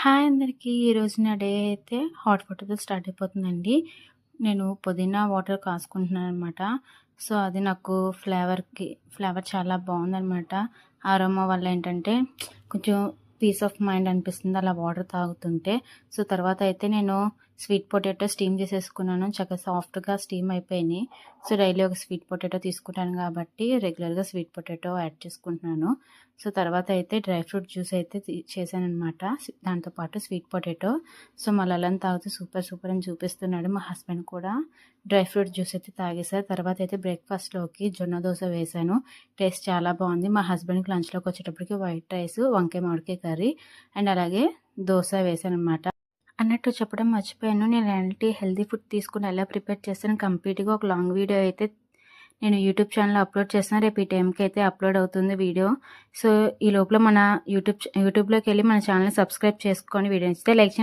Hi అందరికీ. ఈరోజు నా డే అయితే హాట్ వాటర్‌తో స్టార్ట్ అయిపోతుందండి. నేను పుదీనా వాటర్ కాసుకుంటున్నాననమాట. సో, అది నాకు ఫ్లేవర్ చాలా బావుందనమాట. అరోమా వల్ల ఏంటంటే కొంచెం పీస్ ఆఫ్ మైండ్ అనిపిస్తుంది అలా వాటర్ తాగుతుంటే. సో, తర్వాత అయితే నేను స్వీట్ పొటాటో స్టీమ్ చేసేసుకున్నాను. చక్కగా సాఫ్ట్‌గా స్టీమ్ అయిపోయినాయి. సో, డైలీ ఒక స్వీట్ పొటాటో తీసుకుంటాను కాబట్టి రెగ్యులర్‌గా స్వీట్ పొటాటో యాడ్ చేసుకుంటున్నాను. సో, తర్వాత అయితే డ్రై ఫ్రూట్ జ్యూస్ అయితే చేశాననమాట. దాంతో పాటు స్వీట్ పొటాటో. సో, మా లలన్ తాగుతూ సూపర్ అని చూపిస్తున్నాడు. మా హస్బెండ్ కూడా డ్రై ఫ్రూట్ జ్యూస్ అయితే తాగేశారు. తర్వాత అయితే బ్రేక్‌ఫాస్ట్‌లోకి జొన్న దోస వేశాను. టేస్ట్ చాలా బాగుంది. మా హస్బెండ్‌కి లంచ్‌లోకి వచ్చేటప్పటికి వైట్ రైస్, వంకాయ మామిడికాయ కర్రీ అండ్ అలాగే దోస వేశాననమాట. అన్నట్టు చెప్పడం మర్చిపోయాను. నేను ఎలాంటి హెల్తీ ఫుడ్ తీసుకొని ఎలా ప్రిపేర్ చేస్తాను కంప్లీట్‌గా ఒక లాంగ్ వీడియో అయితే నేను యూట్యూబ్ ఛానల్‌లో అప్లోడ్ చేశాను. రేపు ఈ టైంకి అయితే అప్లోడ్ అవుతుంది వీడియో. సో, ఈ లోపల మన యూట్యూబ్‌లోకెళ్ళి మన ఛానల్‌ని సబ్స్క్రైబ్ చేసుకోండి. వీడియో నచ్చితే లైక్ చేయండి.